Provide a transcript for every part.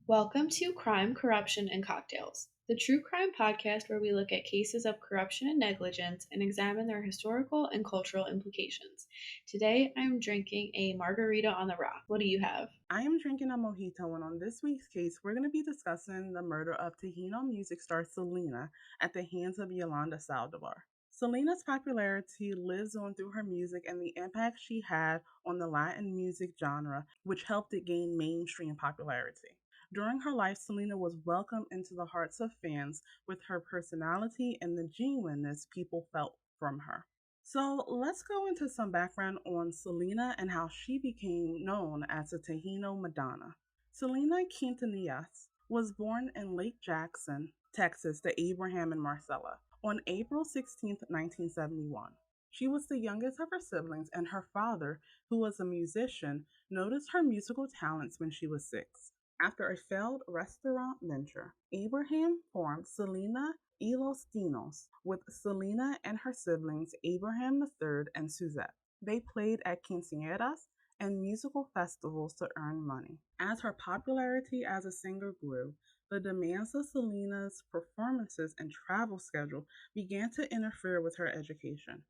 Welcome to Crime, Corruption, and Cocktails, the true crime podcast where we look at cases of corruption and negligence and examine their historical and cultural implications. Today, I'm drinking a margarita on the rock. What do you have? I am drinking a mojito, and on this week's case, we're going to be discussing the murder of Tejano music star Selena at the hands of Yolanda Saldivar. Selena's popularity lives on through her music and the impact she had on the Latin music genre, which helped it gain mainstream popularity. During her life, Selena was welcomed into the hearts of fans with her personality and the genuineness people felt from her. So let's go into some background on Selena and how she became known as the Tejano Madonna. Selena Quintanillas was born in Lake Jackson, Texas, to Abraham and Marcella on April 16, 1971. She was the youngest of her siblings, and her father, who was a musician, noticed her musical talents when she was 6. After a failed restaurant venture, Abraham formed Selena y los Dinos with Selena and her siblings Abraham III and Suzette. They played at quinceañeras and musical festivals to earn money. As her popularity as a singer grew, the demands of Selena's performances and travel schedule began to interfere with her education.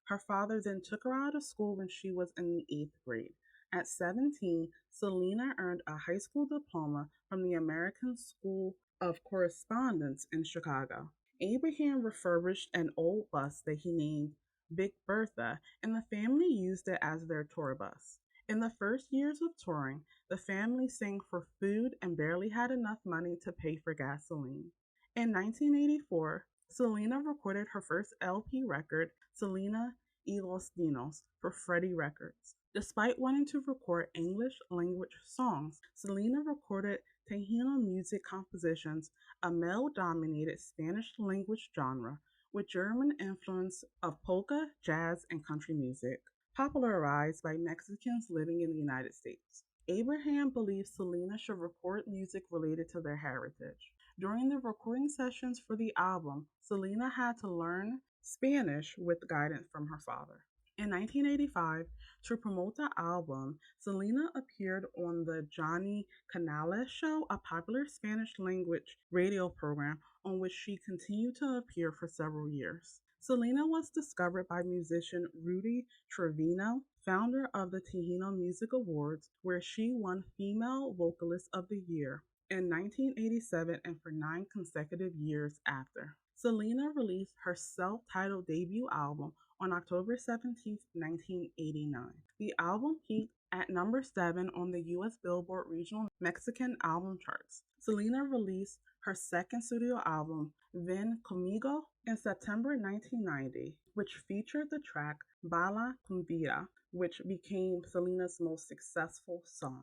Her father then took her out of school when she was in the 8th grade. At 17, Selena earned a high school diploma from the American School of Correspondence in Chicago. Abraham refurbished an old bus that he named Big Bertha, and the family used it as their tour bus. In the first years of touring, the family sang for food and barely had enough money to pay for gasoline. In 1984, Selena recorded her first LP record, Selena y los Dinos, for Freddie Records. Despite wanting to record English language songs, Selena recorded Tejano music compositions, a male-dominated Spanish language genre with German influence of polka, jazz, and country music, popularized by Mexicans living in the United States. Abraham believed Selena should record music related to their heritage. During the recording sessions for the album, Selena had to learn Spanish with guidance from her father. In 1985, to promote the album, Selena appeared on the Johnny Canales Show, a popular Spanish language radio program on which she continued to appear for several years. Selena was discovered by musician Rudy Trevino, founder of the Tejano Music Awards, where she won Female Vocalist of the Year in 1987 and for 9 consecutive years after. Selena released her self-titled debut album on October 17, 1989. The album peaked at number 7 on the U.S. Billboard Regional Mexican Album Charts. Selena released her second studio album, Ven Conmigo, in September 1990, which featured the track Bala Cumbia, which became Selena's most successful song.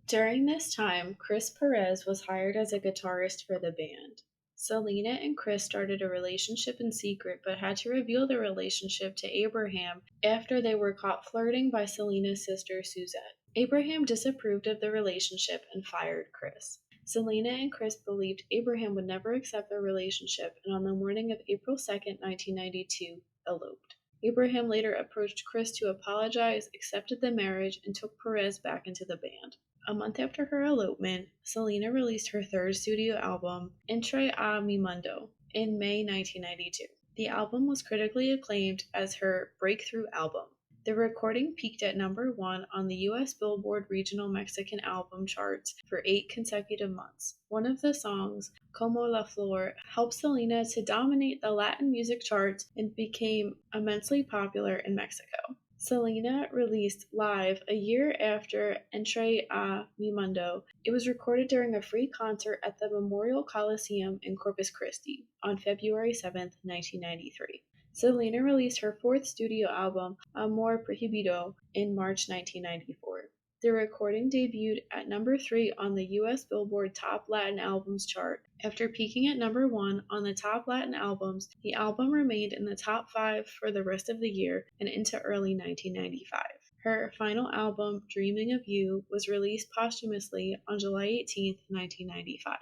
During this time, Chris Perez was hired as a guitarist for the band. Selena and Chris started a relationship in secret but had to reveal the relationship to Abraham after they were caught flirting by Selena's sister Suzette. Abraham disapproved of the relationship and fired Chris. Selena and Chris believed Abraham would never accept their relationship and on the morning of April 2nd, 1992, eloped. Abraham later approached Chris to apologize, accepted the marriage, and took Perez back into the band. A month after her elopement, Selena released her third studio album, Entre a Mi Mundo, in May 1992. The album was critically acclaimed as her breakthrough album. The recording peaked at number 1 on the U.S. Billboard Regional Mexican Album Charts for 8 consecutive months. One of the songs, Como la Flor, helped Selena to dominate the Latin music charts and became immensely popular in Mexico. Selena released live a year after Entre a Mi Mundo. It was recorded during a free concert at the Memorial Coliseum in Corpus Christi on February 7, 1993. Selena released her fourth studio album, Amor Prohibido, in March 1994. The recording debuted at number 3 on the U.S. Billboard Top Latin Albums chart. After peaking at number 1 on the top Latin albums, the album remained in the top 5 for the rest of the year and into early 1995. Her final album, Dreaming of You, was released posthumously on July 18, 1995.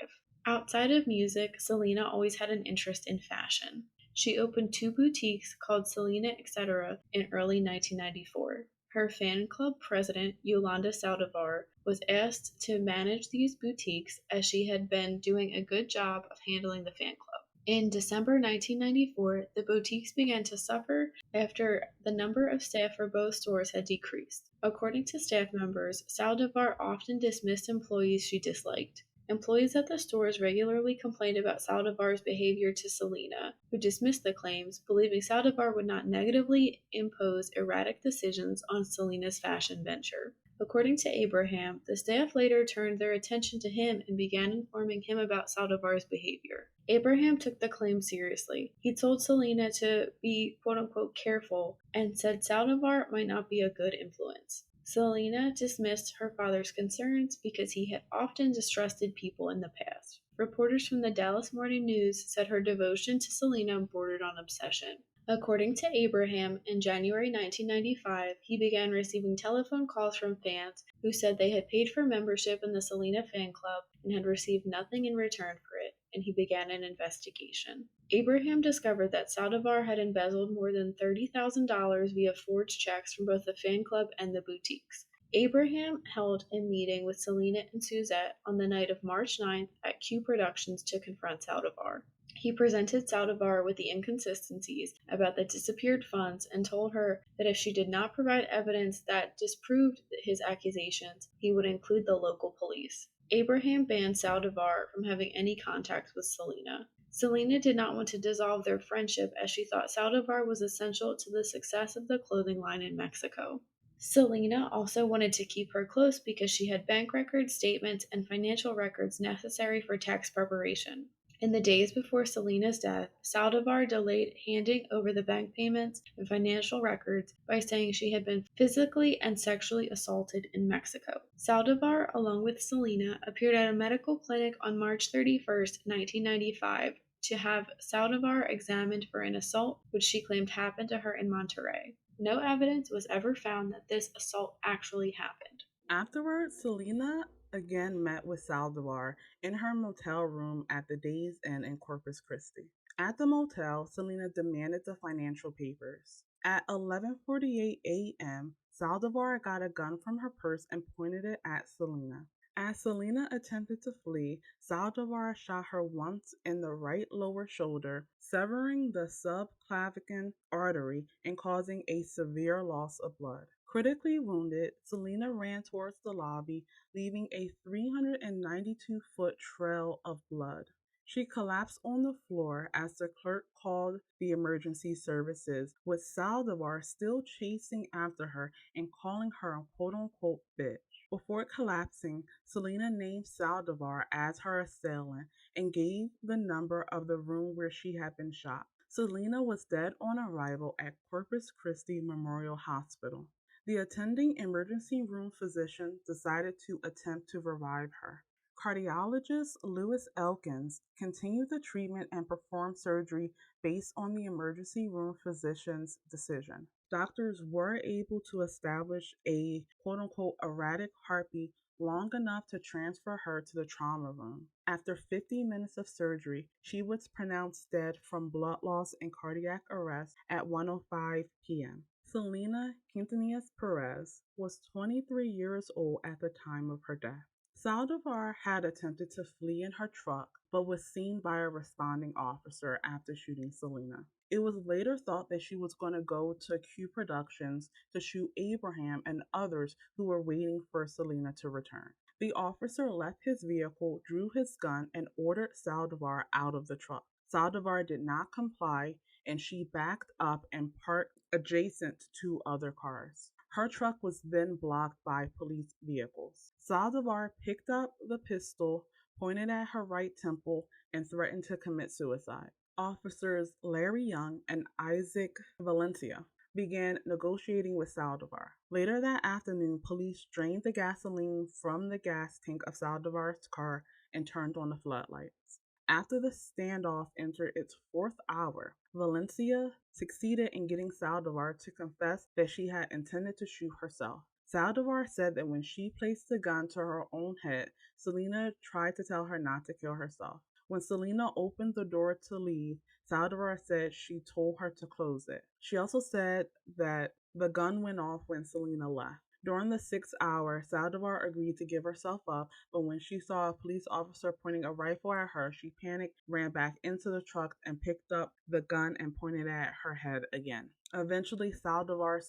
Outside of music, Selena always had an interest in fashion. She opened 2 boutiques called Selena Etc. in early 1994. Her fan club president, Yolanda Saldivar, was asked to manage these boutiques as she had been doing a good job of handling the fan club. In December 1994, the boutiques began to suffer after the number of staff for both stores had decreased. According to staff members, Saldivar often dismissed employees she disliked. Employees at the stores regularly complained about Saldivar's behavior to Selena, who dismissed the claims, believing Saldivar would not negatively impose erratic decisions on Selena's fashion venture. According to Abraham, the staff later turned their attention to him and began informing him about Saldivar's behavior. Abraham took the claim seriously. He told Selena to be quote unquote careful and said Saldivar might not be a good influence. Selena dismissed her father's concerns because he had often distrusted people in the past. Reporters from the Dallas Morning News said her devotion to Selena bordered on obsession. According to Abraham, in January 1995, he began receiving telephone calls from fans who said they had paid for membership in the Selena fan club and had received nothing in return for it, and he began an investigation. Abraham discovered that Saldivar had embezzled more than $30,000 via forged checks from both the fan club and the boutiques. Abraham held a meeting with Selena and Suzette on the night of March 9th at Q Productions to confront Saldivar. He presented Saldivar with the inconsistencies about the disappeared funds and told her that if she did not provide evidence that disproved his accusations, he would include the local police. Abraham banned Saldivar from having any contact with Selena. Selena did not want to dissolve their friendship as she thought Saldivar was essential to the success of the clothing line in Mexico. Selena also wanted to keep her close because she had bank records, statements, and financial records necessary for tax preparation. In the days before Selena's death, Saldivar delayed handing over the bank payments and financial records by saying she had been physically and sexually assaulted in Mexico. Saldivar, along with Selena, appeared at a medical clinic on March 31st, 1995, to have Saldivar examined for an assault which she claimed happened to her in Monterrey. No evidence was ever found that this assault actually happened. Afterwards, Selena again met with Saldivar in her motel room at the Days Inn in Corpus Christi. At the motel, Selena demanded the financial papers. At 11:48 a.m., Saldivar got a gun from her purse and pointed it at Selena. As Selena attempted to flee, Saldivar shot her once in the right lower shoulder, severing the subclavian artery and causing a severe loss of blood. Critically wounded, Selena ran towards the lobby, leaving a 392-foot trail of blood. She collapsed on the floor as the clerk called the emergency services, with Saldivar still chasing after her and calling her a quote unquote bitch. Before collapsing, Selena named Saldivar as her assailant and gave the number of the room where she had been shot. Selena was dead on arrival at Corpus Christi Memorial Hospital. The attending emergency room physician decided to attempt to revive her. Cardiologist Louis Elkins continued the treatment and performed surgery based on the emergency room physician's decision. Doctors were able to establish a quote unquote erratic heartbeat long enough to transfer her to the trauma room. After 50 minutes of surgery, she was pronounced dead from blood loss and cardiac arrest at 1:05 p.m. Selena Quintanillas Perez was 23 years old at the time of her death. Saldivar had attempted to flee in her truck, but was seen by a responding officer after shooting Selena. It was later thought that she was going to go to Q Productions to shoot Abraham and others who were waiting for Selena to return. The officer left his vehicle, drew his gun, and ordered Saldivar out of the truck. Saldivar did not comply, and she backed up and parked adjacent to other cars. Her truck was then blocked by police vehicles. Saldivar picked up the pistol, pointed at her right temple, and threatened to commit suicide. Officers Larry Young and Isaac Valencia began negotiating with Saldivar. Later that afternoon, police drained the gasoline from the gas tank of Saldivar's car and turned on the floodlights. After the standoff entered its fourth hour, Valencia succeeded in getting Saldivar to confess that she had intended to shoot herself. Saldivar said that when she placed the gun to her own head, Selena tried to tell her not to kill herself. When Selena opened the door to leave, Saldivar said she told her to close it. She also said that the gun went off when Selena left. During the 6 hour, Saldivar agreed to give herself up, but when she saw a police officer pointing a rifle at her, she panicked, ran back into the truck, and picked up the gun and pointed it at her head again. Eventually, Saldivar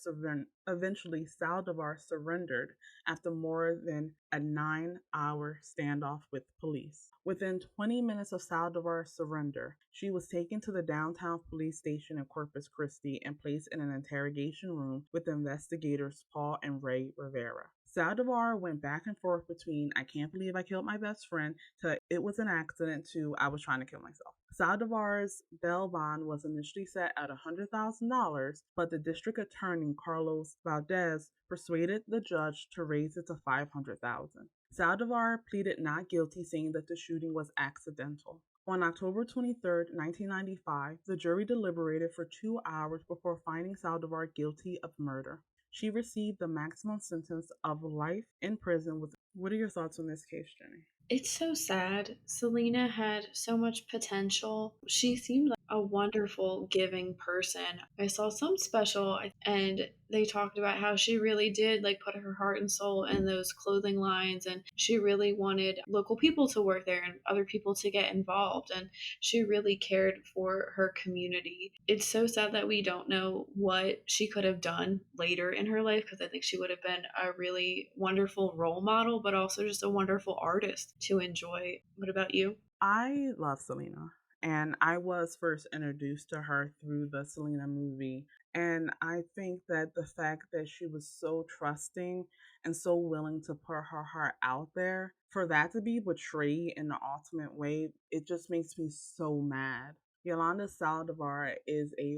surrendered after more than a 9 hour standoff with police. Within 20 minutes of Saldivar's surrender, she was taken to the downtown police station in Corpus Christi and placed in an interrogation room with investigators Paul and Ray Rivera. Saldivar went back and forth between "I can't believe I killed my best friend" to "it was an accident" to "I was trying to kill myself." Saldivar's bail bond was initially set at $100,000, but the district attorney Carlos Valdez persuaded the judge to raise it to $500,000. Saldivar pleaded not guilty, saying that the shooting was accidental. On October 23, 1995, the jury deliberated for 2 hours before finding Saldivar guilty of murder. She received the maximum sentence of life in prison. What are your thoughts on this case, Jenny? It's so sad. Selena had so much potential. She seemed like a wonderful, giving person. I saw some special and they talked about how she really did like put her heart and soul in those clothing lines, and she really wanted local people to work there and other people to get involved, and she really cared for her community. It's so sad that we don't know what she could have done later in her life, because I think she would have been a really wonderful role model, but also just a wonderful artist to enjoy. What about you? I love Selena, and I was first introduced to her through the Selena movie. And I think that the fact that she was so trusting and so willing to put her heart out there, for that to be betrayed in the ultimate way, it just makes me so mad. Yolanda Saldivar is a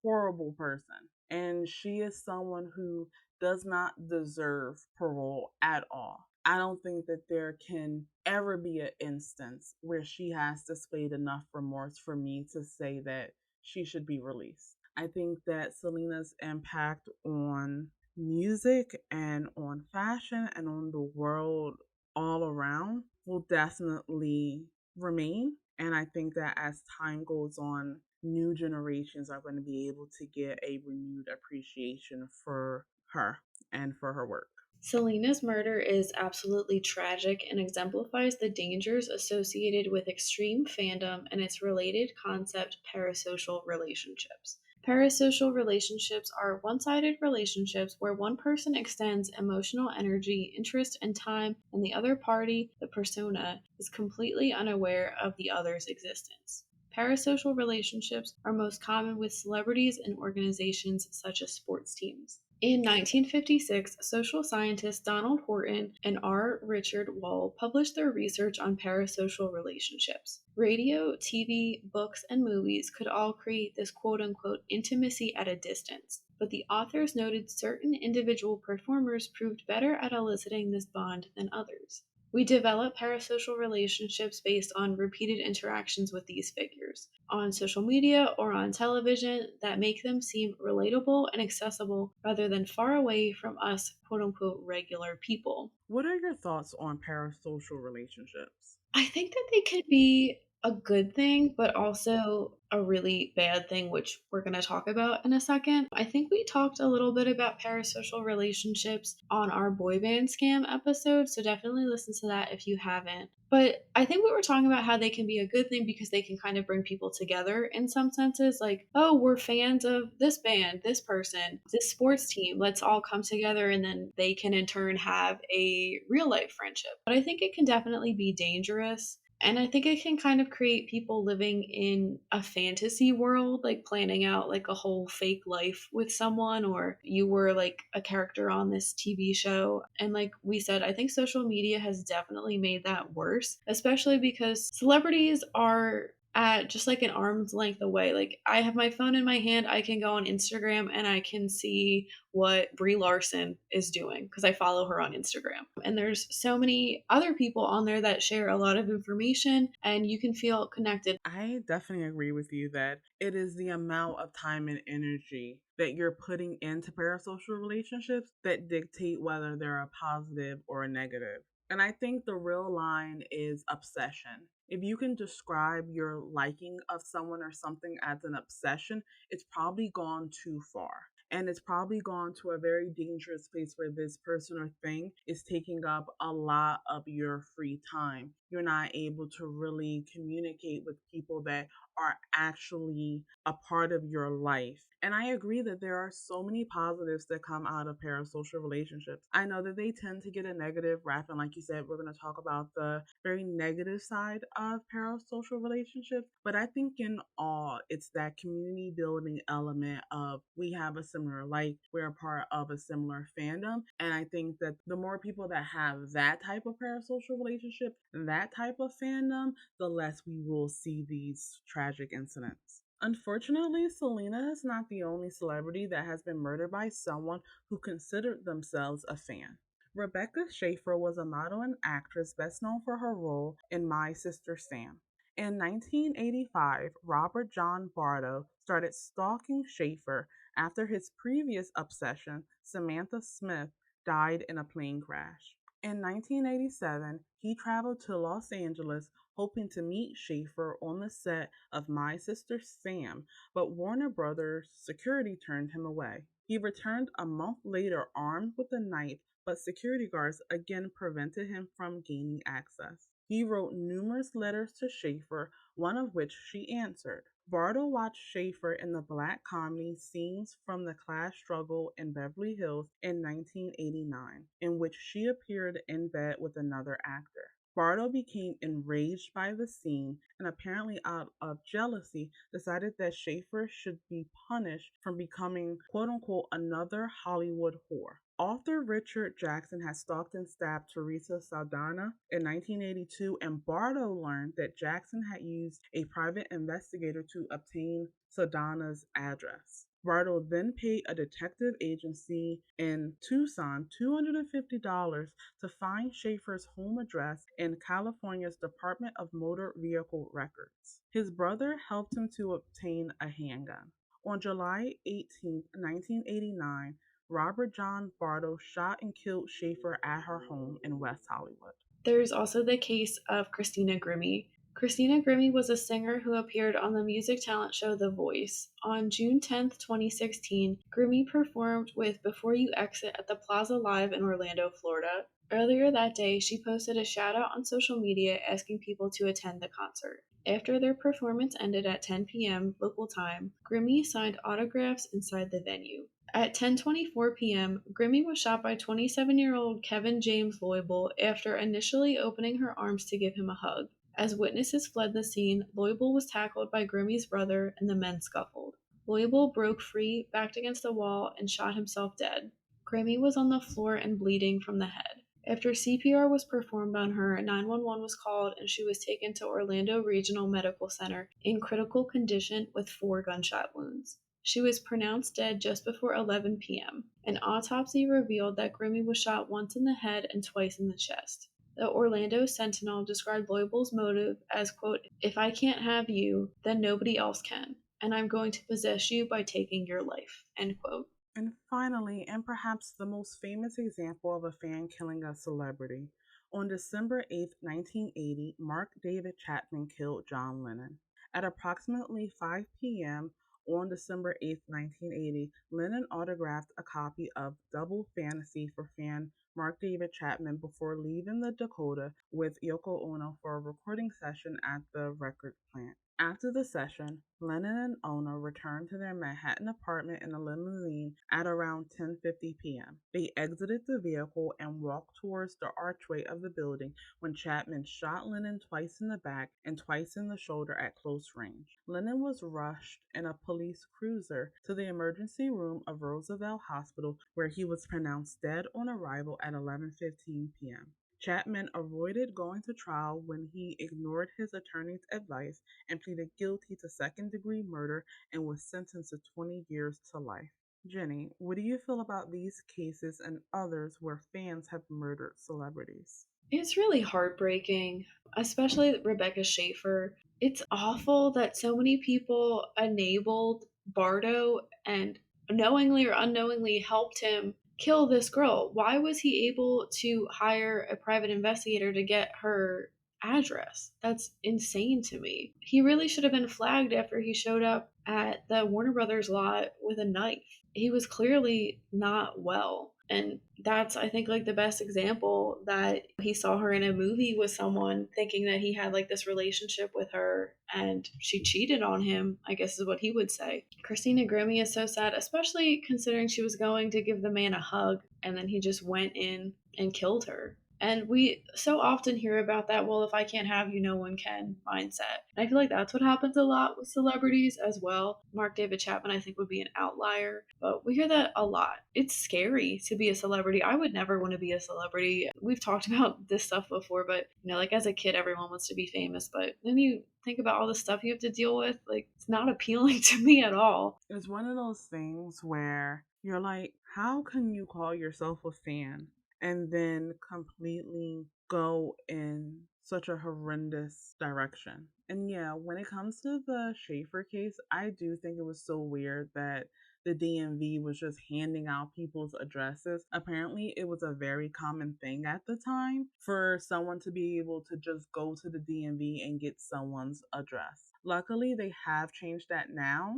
horrible person, and she is someone who does not deserve parole at all. I don't think that there can ever be an instance where she has displayed enough remorse for me to say that she should be released. I think that Selena's impact on music and on fashion and on the world all around will definitely remain. And I think that as time goes on, new generations are going to be able to get a renewed appreciation for her and for her work. Selena's murder is absolutely tragic and exemplifies the dangers associated with extreme fandom and its related concept, parasocial relationships. Parasocial relationships are one sided relationships where one person extends emotional energy, interest, and time, and the other party, the persona, is completely unaware of the other's existence. Parasocial relationships are most common with celebrities and organizations such as sports teams. In 1956, social scientists Donald Horton and R. Richard Wall published their research on parasocial relationships. Radio, TV, books, and movies could all create this quote unquote intimacy at a distance, but the authors noted certain individual performers proved better at eliciting this bond than others. We develop parasocial relationships based on repeated interactions with these figures on social media or on television that make them seem relatable and accessible rather than far away from us, quote unquote, regular people. What are your thoughts on parasocial relationships? I think that they could be a good thing, but also a really bad thing, which we're going to talk about in a second. I think we talked a little bit about parasocial relationships on our boy band scam episode, so definitely listen to that if you haven't. But I think we were talking about how they can be a good thing because they can kind of bring people together in some senses. Like, oh, we're fans of this band, this person, this sports team. Let's all come together, and then they can in turn have a real life friendship. But I think it can definitely be dangerous. And I think it can kind of create people living in a fantasy world, like planning out like a whole fake life with someone, or you were like a character on this TV show. And like we said, I think social media has definitely made that worse, especially because celebrities are at just like an arm's length away. Like I have my phone in my hand, I can go on Instagram and I can see what Brie Larson is doing because I follow her on Instagram. And there's so many other people on there that share a lot of information and you can feel connected. I definitely agree with you that it is the amount of time and energy that you're putting into parasocial relationships that dictate whether they're a positive or a negative. And I think the real line is obsession. If you can describe your liking of someone or something as an obsession, it's probably gone too far. And it's probably gone to a very dangerous place where this person or thing is taking up a lot of your free time. You're not able to really communicate with people that are actually a part of your life. And I agree that there are so many positives that come out of parasocial relationships. I know that they tend to get a negative rap, and like you said, we're going to talk about the very negative side of parasocial relationships. But I think in all, it's that community building element of we have a similar like, we're a part of a similar fandom. And I think that the more people that have that type of parasocial relationship, that type of fandom, the less we will see these tragic incidents. Unfortunately, Selena is not the only celebrity that has been murdered by someone who considered themselves a fan. Rebecca Schaefer was a model and actress best known for her role in My Sister Sam. In 1985, Robert John Bardo started stalking Schaefer after his previous obsession, Samantha Smith, died in a plane crash. In 1987, he traveled to Los Angeles hoping to meet Schaefer on the set of My Sister Sam, but Warner Brothers security turned him away. He returned a month later armed with a knife, but security guards again prevented him from gaining access. He wrote numerous letters to Schaefer, one of which she answered. Bardo watched Schaefer in the black comedy Scenes from the Class Struggle in Beverly Hills in 1989, in which she appeared in bed with another actor. Bardo became enraged by the scene and, apparently out of jealousy, decided that Schaefer should be punished for becoming quote unquote another Hollywood whore. Author Richard Jackson had stalked and stabbed Teresa Saldana in 1982, and Bardo learned that Jackson had used a private investigator to obtain Saldana's address. Bardo then paid a detective agency in Tucson $250 to find Schaefer's home address in California's Department of Motor Vehicle Records. His brother helped him to obtain a handgun. On July 18, 1989, Robert John Bardo shot and killed Schaefer at her home in West Hollywood. There's also the case of Christina Grimmie. Christina Grimmie was a singer who appeared on the music talent show The Voice. On June 10, 2016, Grimmie performed with Before You Exit at the Plaza Live in Orlando, Florida. Earlier that day, she posted a shout out on social media asking people to attend the concert. After their performance ended at 10 p.m. local time, Grimmie signed autographs inside the venue. At 10:24 p.m., Grimmie was shot by 27-year-old Kevin James Loibel after initially opening her arms to give him a hug. As witnesses fled the scene, Loibel was tackled by Grimmie's brother and the men scuffled. Loibel broke free, backed against the wall, and shot himself dead. Grimmie was on the floor and bleeding from the head. After CPR was performed on her, 911 was called and she was taken to Orlando Regional Medical Center in critical condition with 4 gunshot wounds. She was pronounced dead just before 11 p.m. An autopsy revealed that Grimmie was shot once in the head and twice in the chest. The Orlando Sentinel described Loibel's motive as, quote, "If I can't have you, then nobody else can, and I'm going to possess you by taking your life," end quote. And finally, and perhaps the most famous example of a fan killing a celebrity, on December 8, 1980, Mark David Chapman killed John Lennon. At approximately 5 p.m. on December 8, 1980, Lennon autographed a copy of Double Fantasy for fan Mark David Chapman before leaving the Dakota with Yoko Ono for a recording session at the record plant. After the session, Lennon and Ono returned to their Manhattan apartment in a limousine at around 10:50 p.m. They exited the vehicle and walked towards the archway of the building when Chapman shot Lennon twice in the back and twice in the shoulder at close range. Lennon was rushed in a police cruiser to the emergency room of Roosevelt Hospital, where he was pronounced dead on arrival at 11:15 p.m. Chapman avoided going to trial when he ignored his attorney's advice and pleaded guilty to second-degree murder and was sentenced to 20 years to life. Jenny, what do you feel about these cases and others where fans have murdered celebrities? It's really heartbreaking, especially Rebecca Schaefer. It's awful that so many people enabled Bardo and knowingly or unknowingly helped him kill this girl? Why was he able to hire a private investigator to get her address? That's insane to me. He really should have been flagged after he showed up at the Warner Brothers lot with a knife. He was clearly not well. And that's, I think, like the best example that he saw her in a movie with someone thinking that he had like this relationship with her and she cheated on him, I guess is what he would say. Christina Grimmie is so sad, especially considering she was going to give the man a hug and then he just went in and killed her. And we so often hear about that, well, if I can't have you, no one can mindset. And I feel like that's what happens a lot with celebrities as well. Mark David Chapman, I think, would be an outlier, but we hear that a lot. It's scary to be a celebrity. I would never want to be a celebrity. We've talked about this stuff before, but like as a kid, everyone wants to be famous, but then you think about all the stuff you have to deal with, like it's not appealing to me at all. It's one of those things where you're like, how can you call yourself a fan and then completely go in such a horrendous direction? And yeah, when it comes to the Schaefer case, I do think it was so weird that the DMV was just handing out people's addresses. Apparently, it was a very common thing at the time for someone to be able to just go to the DMV and get someone's address. Luckily, they have changed that now,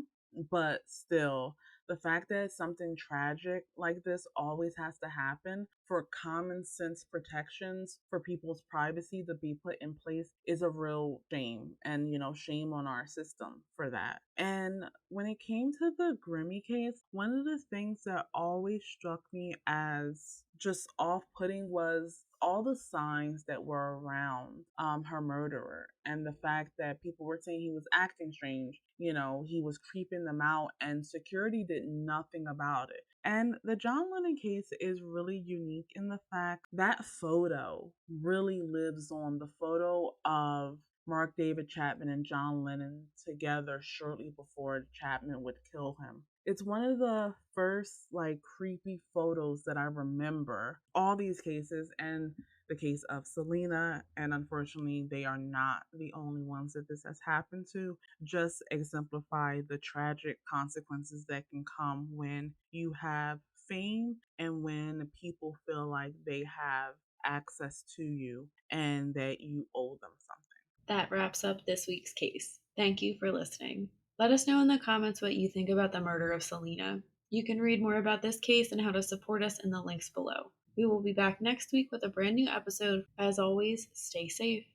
but still, the fact that something tragic like this always has to happen for common sense protections for people's privacy to be put in place is a real shame. And, shame on our system for that. And when it came to the Grimmie case, one of the things that always struck me as just off putting was all the signs that were around her murderer, and the fact that people were saying he was acting strange, he was creeping them out, and security did nothing about it. And the John Lennon case is really unique in the fact that photo really lives on, the photo of Mark David Chapman and John Lennon together shortly before Chapman would kill him. It's one of the first like creepy photos that I remember. All these cases, and the case of Selena, and unfortunately they are not the only ones that this has happened to, just exemplify the tragic consequences that can come when you have fame and when people feel like they have access to you and that you owe them something. That wraps up this week's case. Thank you for listening. Let us know in the comments what you think about the murder of Selena. You can read more about this case and how to support us in the links below. We will be back next week with a brand new episode. As always, stay safe.